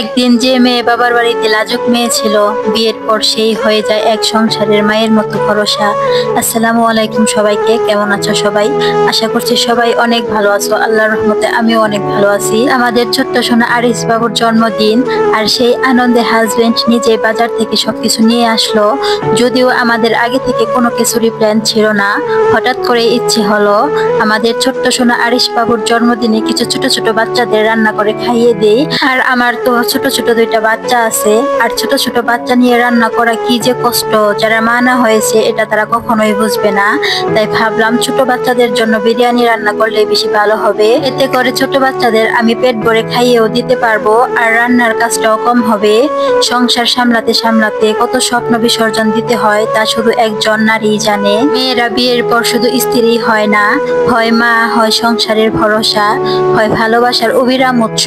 একদিন যে মেয়ে বাবার বাড়িতে লাজুক মেয়ে ছিল, বিয়ের পর সেই হয়ে যায় এক সংসারের মায়ের মতো ভরসা। আসসালামু আলাইকুম সবাইকে, কেমন আছো সবাই? আশা করছি সবাই অনেক ভালো আছো। আল্লাহর রহমতে আমিও অনেক ভালো আছি। আমাদের ছোট্ট সোনা আরিস বাবুর জন্মদিন, আর সেই আনন্দে হাজবেন্ড নিজে বাজার থেকে সবকিছু নিয়ে আসলো। যদিও আমাদের আগে থেকে কোনো কিছুরই প্ল্যান ছিল না, হঠাৎ করে ইচ্ছে হলো আমাদের ছোট্ট সোনা আরিস বাবুর জন্মদিনে কিছু ছোট ছোট বাচ্চাদের রান্না করে খাইয়ে দেই। আর আমার তো ছোট ছোট দুইটা বাচ্চা আছে, আর ছোট ছোট বাচ্চা নিয়ে রান্না করা কি যে কষ্ট, যারা মা না হয়েছে এটা তারা কখনোই বুঝবে না। তাই ভাবলাম ছোট বাচ্চাদের জন্য বিরিয়ানি রান্না করলে বেশি ভালো হবে। এতে করে ছোট বাচ্চাদের আমি পেট ভরে খাইয়েও দিতে পারবো, আর রান্নার কাজটাও কম হবে। সংসার সামলাতে সামলাতে কত স্বপ্ন বিসর্জন দিতে হয় তা শুধু একজন নারী জানে। মেয়েরা বিয়ের পর শুধু স্ত্রী হয় না, হয় মা, হয় সংসারের ভরসা, হয় ভালোবাসার অবিরাম উৎস।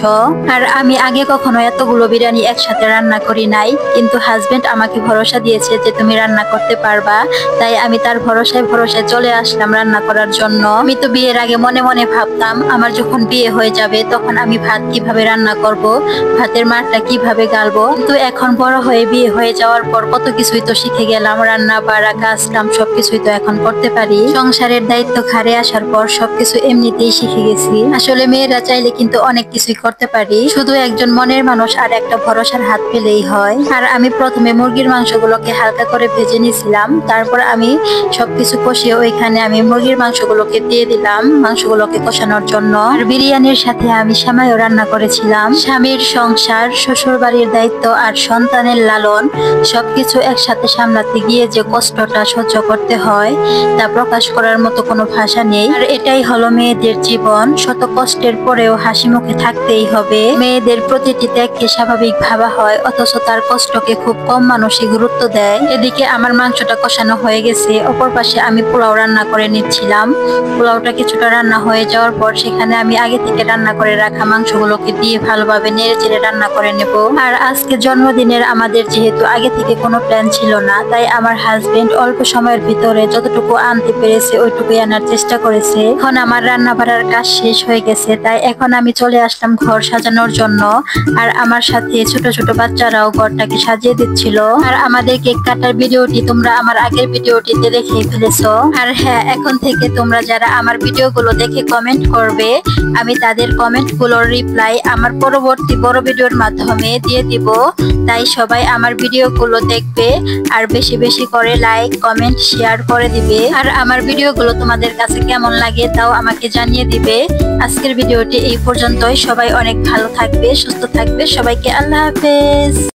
আর আমি আগে কখনো এতগুলো বিরিয়ানি একসাথে রান্না করি নাই, কিন্তু হাজবেন্ড আমাকে ভরসা দিয়েছে যে তুমি রান্না করতে পারবা। তাই আমি তার ভরসায় ভরসায় চলে আসলাম রান্না করার জন্য। আমি তো বিয়ের আগে মনে মনে ভাবতাম আমার যখন বিয়ে হয়ে যাবে তখন আমি ভাত কিভাবে রান্না করব, ভাতের মারটা কিভাবে গালবো। কিন্তু এখন বড় হয়ে বিয়ে হয়ে যাওয়ার পর কত কিছুই তো শিখে গেলাম, রান্না বাড়া কাজ কাম সবকিছুই তো এখন করতে পারি। সংসারের দায়িত্ব ঘাড়ে আসার পর সবকিছু এমনিতেই শিখে গেছি। আসলে মেয়েরা চাইলে কিন্তু অনেক কিছুই করতে পারি, শুধু একজন মনের মানুষ আর একটা ভরসার হাত পেলেই হয়। আর আমি প্রথমে মুরগির মাংসগুলোকে হালকা করে ভেজে নিয়েছিলাম, তারপর আমি সবকিছু কষিয়ে ওইখানে আমি মুরগির মাংসগুলোকে দিয়ে দিলাম মাংসগুলোকে কষানোর জন্য। আর বিরিয়ানির সাথে আমি সেমাইও রান্না করেছিলাম। স্বামীর সংসার, শ্বশুর বাড়ির দায়িত্ব আর সন্তানের লালন সবকিছু একসাথে সামলাতে গিয়ে যে কষ্টটা সহ্য করতে হয় তা প্রকাশ করার মতো কোনো ভাষা নেই। আর এটাই হলো মেয়েদের জীবন, শত কষ্টের পরেও হাসি মুখে থাকতেই হবে। মেয়েদের প্রতিটি ত্যাগকে স্বাভাবিক ভাবা হয়, অথচ তার কষ্টকে খুব কম মানুষই গুরুত্ব দেয়। এদিকে আমার মাংসটা কষানো হয়ে গেছে, অপর পাশে আমি পোলাও রান্না করে নিচ্ছিলাম। পোলাওটা কিছুটা রান্না হয়ে যাওয়ার পর সেখানে আমি আগে থেকে রান্না করে রাখা মাংসগুলোকে দিয়ে ভালোভাবে নেড়ে চেড়ে রান্না করে নেব। আর আজকে জন্মদিনের আমাদের যেহেতু আগে থেকে কোনো প্ল্যান ছিল না, তাই আমার হাজবেন্ড অল্প সময়ের ভিতরে যতটুকু আনতে পেরেছে ওইটুকুই আনার চেষ্টা করেছে। এখন আমার রান্না বাড়ার কাজ শেষ হয়ে গেছে, তাই এখন আমি চলে আসলাম ঘর সাজানোর জন্য। আর আমার সাথে ছোট ছোট বাচ্চারাও ঘরটাকে সাজিয়ে দিচ্ছিল। আর আমাদের কেক কাটার ভিডিওটি তোমরা আমার আগের ভিডিওটিতে দেখে ফেলেছো। আর হ্যাঁ, এখন থেকে তোমরা যারা আমার ভিডিওগুলো দেখে কমেন্ট করবে, আমি তাদের কমেন্টগুলোর রিপ্লাই আমার পরবর্তী বড় ভিডিওর মাধ্যমে দিয়ে দিব। তাই সবাই আমার ভিডিওগুলো দেখবে আর বেশি বেশি করে লাইক কমেন্ট শেয়ার করে দিবে। আর আমার ভিডিওগুলো তোমাদের কাছে কেমন লাগে তাও আমাকে জানিয়ে দিবে। আজকের ভিডিওটি এই পর্যন্তই। সবাই অনেক ভালো থাকবে, সুস্থ থাকবে। সবাইকে আল্লাহ হাফেজ।